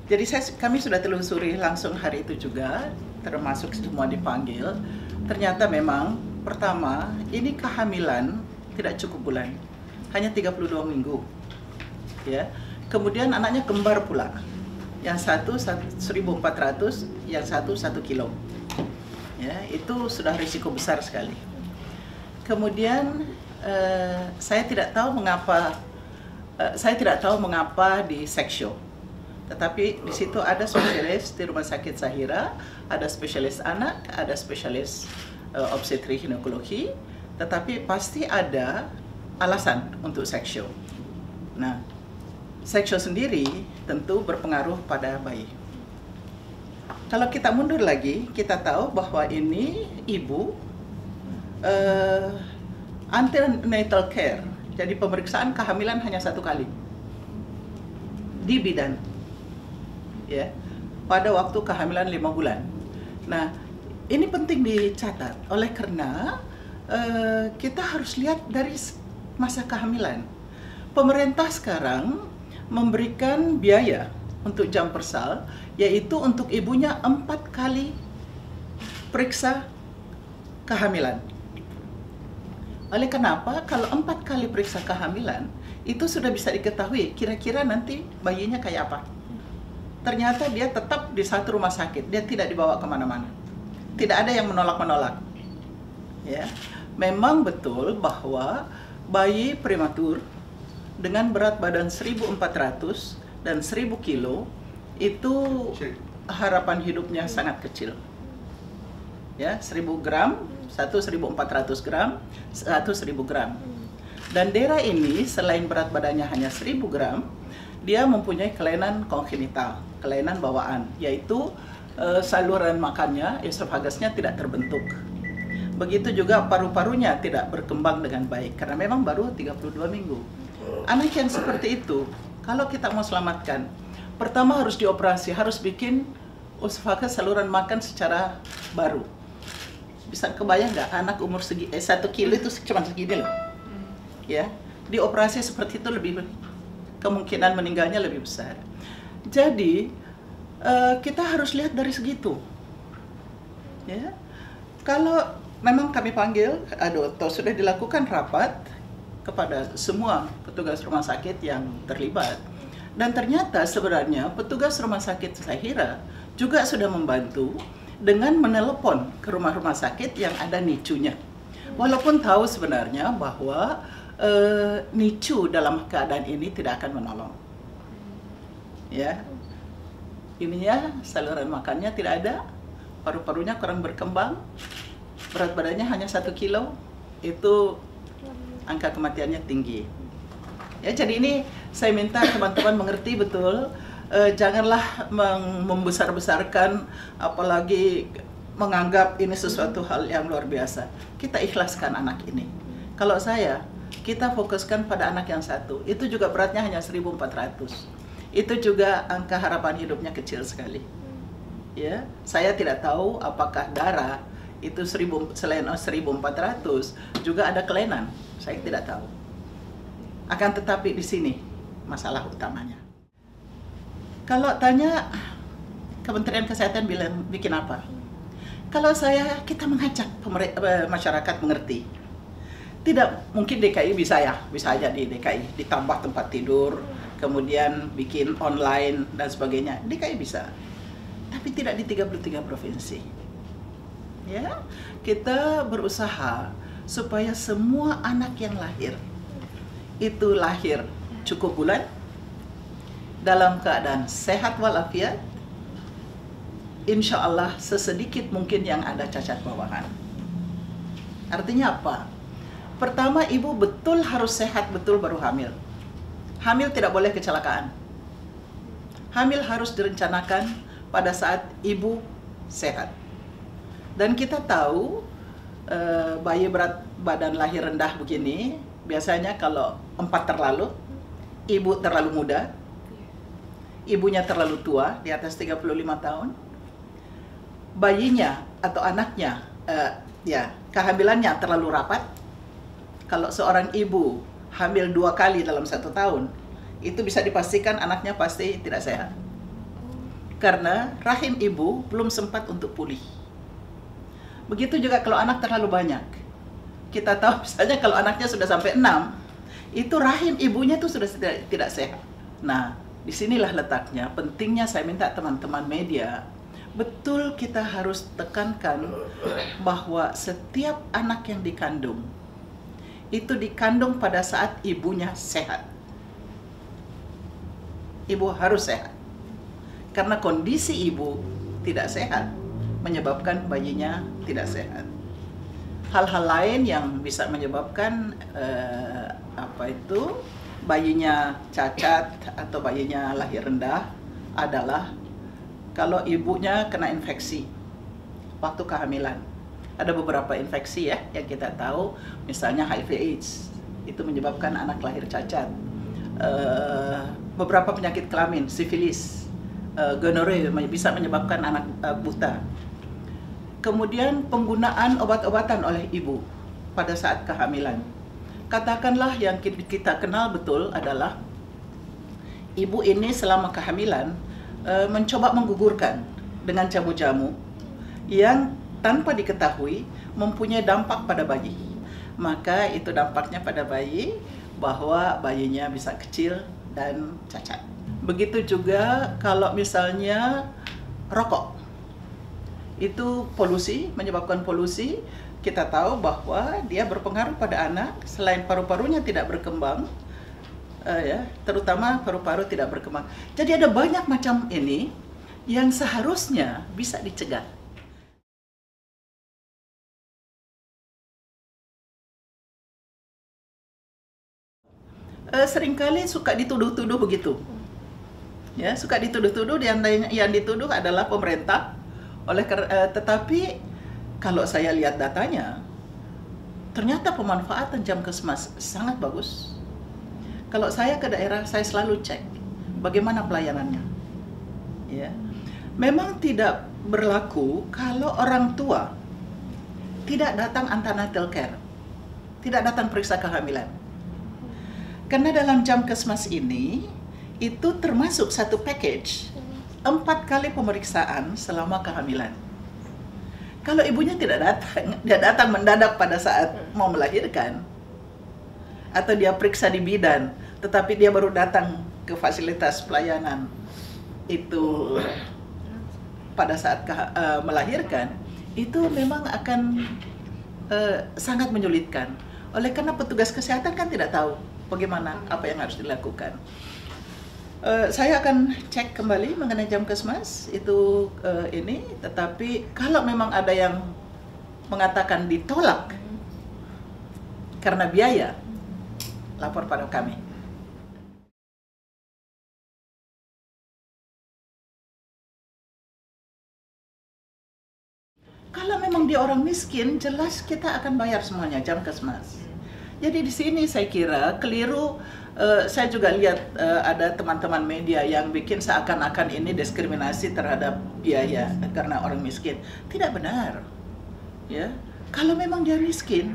Jadi kami sudah telusuri langsung hari itu juga, termasuk semua dipanggil. Ternyata memang pertama, ini kehamilan tidak cukup bulan, hanya 32 minggu. Ya. Kemudian anaknya kembar pula. Yang satu 1.400, yang satu 1 kilo. Ya, itu sudah risiko besar sekali. Kemudian saya tidak tahu mengapa di seksio. Tetapi di situ ada spesialis di Rumah Sakit Zahira, ada spesialis anak, ada spesialis obstetri ginekologi, tetapi pasti ada alasan untuk seksio. Nah, seksio sendiri tentu berpengaruh pada bayi. Kalau kita mundur lagi, kita tahu bahwa ini ibu antenatal care, jadi pemeriksaan kehamilan hanya 1 kali di bidan. Ya, pada waktu kehamilan 5 bulan. Nah, ini penting dicatat oleh karena kita harus lihat dari masa kehamilan. Pemerintah sekarang memberikan biaya untuk jam persal, yaitu untuk ibunya 4 kali periksa kehamilan. Oleh kenapa? Kalau 4 kali periksa kehamilan, itu sudah bisa diketahui kira-kira nanti bayinya kayak apa. Ternyata dia tetap di satu rumah sakit, dia tidak dibawa kemana-mana. Tidak ada yang menolak-menolak. Ya, memang betul bahwa bayi prematur dengan berat badan 1.400 dan 1.000 kilo itu harapan hidupnya sangat kecil. Ya, 1.000 gram, 1.400 gram, 1.000 gram. Dan Dera ini selain berat badannya hanya 1.000 gram, dia mempunyai kelainan kongenital, kelainan bawaan, yaitu saluran makannya, esophagasnya tidak terbentuk. Begitu juga paru-parunya tidak berkembang dengan baik, karena memang baru 32 minggu. Anak yang seperti itu, kalau kita mau selamatkan, pertama harus dioperasi, harus bikin esophagus saluran makan secara baru. Bisa kebayang nggak anak umur 1 kilo itu cuma segini loh. Ya, dioperasi seperti itu lebih kemungkinan meninggalnya lebih besar. Jadi kita harus lihat dari segitu. Ya, kalau memang kami panggil, atau sudah dilakukan rapat kepada semua petugas rumah sakit yang terlibat, dan ternyata sebenarnya petugas rumah sakit Zahira juga sudah membantu dengan menelepon ke rumah-rumah sakit yang ada NICU-nya. Walaupun tahu sebenarnya bahwa NICU dalam keadaan ini tidak akan menolong. Ya, ininya saluran makannya tidak ada, paru-parunya kurang berkembang, berat badannya hanya 1 kilo, itu angka kematiannya tinggi. Ya, jadi ini saya minta teman-teman mengerti betul, janganlah membesar-besarkan, apalagi menganggap ini sesuatu hal yang luar biasa. Kita ikhlaskan anak ini. Kalau kita fokuskan pada anak yang satu, itu juga beratnya hanya 1.400. Itu juga angka harapan hidupnya kecil sekali. Ya, saya tidak tahu apakah Dara itu selain 1.400 juga ada kelainan. Saya tidak tahu. Akan tetapi di sini masalah utamanya. Kalau tanya Kementerian Kesehatan bikin apa? Kalau kita mengajak masyarakat mengerti. Tidak mungkin DKI bisa aja di DKI ditambah tempat tidur, kemudian bikin online dan sebagainya. DKI bisa, tapi tidak di 33 provinsi. Ya, kita berusaha supaya semua anak yang lahir itu lahir cukup bulan, dalam keadaan sehat walafiat, insya Allah sesedikit mungkin yang ada cacat bawaan. Artinya apa? Pertama, ibu betul harus sehat betul baru hamil. Hamil tidak boleh kecelakaan. Hamil harus direncanakan pada saat ibu sehat. Dan kita tahu bayi berat badan lahir rendah begini, biasanya kalau 4 terlalu, ibu terlalu muda, ibunya terlalu tua, di atas 35 tahun, bayinya atau anaknya, kehamilannya terlalu rapat. Kalau seorang ibu hamil 2 kali dalam 1 tahun, itu bisa dipastikan anaknya pasti tidak sehat. karena rahim ibu belum sempat untuk pulih. Begitu juga kalau anak terlalu banyak. Kita tahu misalnya kalau anaknya sudah sampai 6, itu rahim ibunya tuh sudah tidak sehat. Nah, disinilah letaknya, pentingnya saya minta teman-teman media, betul kita harus tekankan bahwa setiap anak yang dikandung, itu dikandung pada saat ibunya sehat. Ibu harus sehat. Karena kondisi ibu tidak sehat, menyebabkan bayinya tidak sehat. Hal-hal lain yang bisa menyebabkan bayinya cacat atau bayinya lahir rendah adalah kalau ibunya kena infeksi waktu kehamilan. Ada beberapa infeksi ya yang kita tahu, misalnya HIV/AIDS itu menyebabkan anak lahir cacat. Beberapa penyakit kelamin, sifilis, gonorrhea bisa menyebabkan anak buta. Kemudian penggunaan obat-obatan oleh ibu pada saat kehamilan. Katakanlah yang kita kenal betul adalah ibu ini selama kehamilan mencoba menggugurkan dengan jamu-jamu yang tanpa diketahui mempunyai dampak pada bayi. Maka itu dampaknya pada bayi bahwa bayinya bisa kecil dan cacat. Begitu juga kalau misalnya rokok. Itu polusi, menyebabkan polusi. Kita tahu bahwa dia berpengaruh pada anak, selain paru-parunya tidak berkembang, terutama paru-paru tidak berkembang. Jadi ada banyak macam ini yang seharusnya bisa dicegah. Seringkali suka dituduh-tuduh begitu. Ya, suka dituduh-tuduh, yang dituduh adalah pemerintah. Tetapi kalau saya lihat datanya, ternyata pemanfaatan Jamkesmas sangat bagus. Kalau saya ke daerah, saya selalu cek bagaimana pelayanannya. Ya, memang tidak berlaku kalau orang tua tidak datang antenatal care, tidak datang periksa kehamilan. Karena dalam Jamkesmas ini, itu termasuk satu package 4 kali pemeriksaan selama kehamilan. Kalau ibunya tidak datang, dia datang mendadak pada saat mau melahirkan, atau dia periksa di bidan, tetapi dia baru datang ke fasilitas pelayanan itu pada saat melahirkan, itu memang akan sangat menyulitkan. Oleh karena petugas kesehatan kan tidak tahu bagaimana apa yang harus dilakukan. Saya akan cek kembali mengenai Jamkesmas itu tetapi kalau memang ada yang mengatakan ditolak karena biaya, lapor pada kami. Kalau memang dia orang miskin, jelas kita akan bayar semuanya Jamkesmas. Jadi di sini saya kira keliru. Saya juga lihat ada teman-teman media yang bikin seakan-akan ini diskriminasi terhadap biaya karena orang miskin. Tidak benar. Ya, kalau memang dia miskin,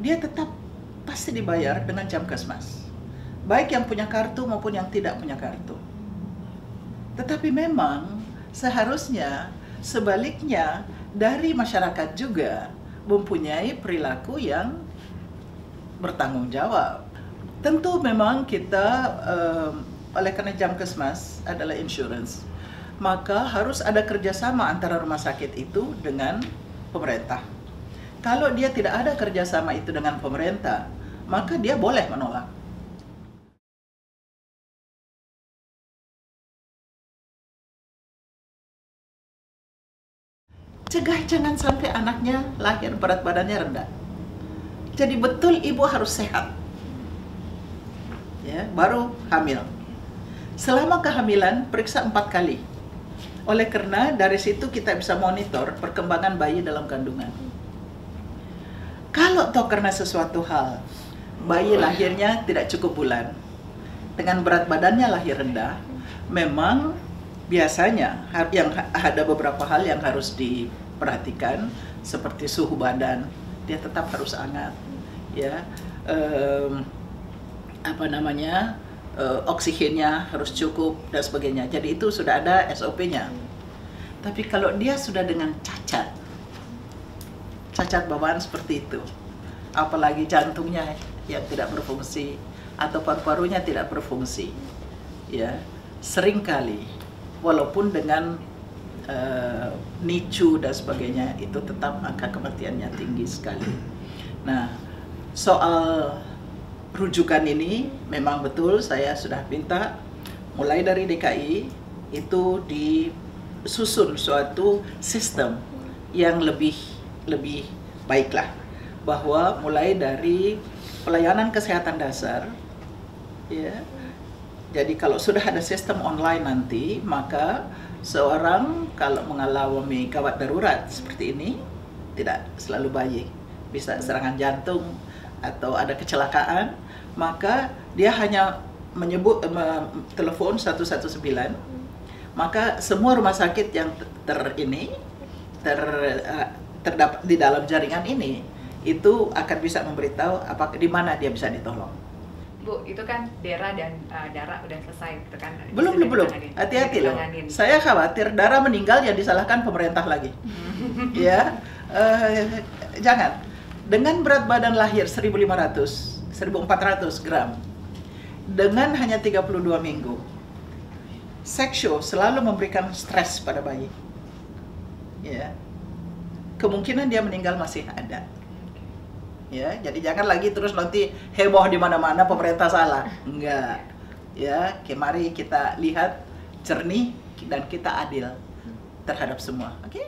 dia tetap pasti dibayar dengan Jamkesmas. Baik yang punya kartu maupun yang tidak punya kartu. Tetapi memang seharusnya sebaliknya dari masyarakat juga mempunyai perilaku yang bertanggung jawab. Tentu memang kita, oleh karena Jamkesmas adalah insurance, maka harus ada kerjasama antara rumah sakit itu dengan pemerintah. Kalau dia tidak ada kerjasama itu dengan pemerintah, maka dia boleh menolak. Cegah jangan sampai anaknya lahir berat badannya rendah. Jadi betul ibu harus sehat. Ya, baru hamil. Selama kehamilan periksa 4 kali. Oleh karena dari situ kita bisa monitor perkembangan bayi dalam kandungan. Kalau toh karena sesuatu hal bayi lahirnya tidak cukup bulan, dengan berat badannya lahir rendah, memang biasanya yang ada beberapa hal yang harus diperhatikan seperti suhu badan, dia tetap harus hangat, ya. oksigennya harus cukup dan sebagainya. Jadi itu sudah ada SOP-nya. Tapi kalau dia sudah dengan cacat bawaan seperti itu, apalagi jantungnya yang tidak berfungsi atau paru-parunya tidak berfungsi, ya seringkali walaupun dengan NICU dan sebagainya itu tetap angka kematiannya tinggi sekali. Nah, soal rujukan ini memang betul saya sudah minta mulai dari DKI itu disusun suatu sistem yang lebih baiklah, bahwa mulai dari pelayanan kesehatan dasar, ya. Jadi kalau sudah ada sistem online nanti, maka seorang kalau mengalami gawat darurat seperti ini tidak selalu bayi, bisa serangan jantung atau ada kecelakaan, maka dia hanya telepon 119, maka semua rumah sakit yang terdapat di dalam jaringan ini itu akan bisa memberitahu di mana dia bisa ditolong. Bu, itu kan Dera dan Dara udah selesai gitu kan? Belum. Hati-hati loh. Saya khawatir Dara meninggal ya disalahkan pemerintah lagi. Ya, jangan. Dengan berat badan lahir 1.400 gram, dengan hanya 32 minggu, seksual selalu memberikan stres pada bayi. Ya, kemungkinan dia meninggal masih ada. Ya, jadi jangan lagi terus nanti heboh di mana-mana pemerintah salah. Enggak. Ya, mari kita lihat jernih dan kita adil terhadap semua. Oke?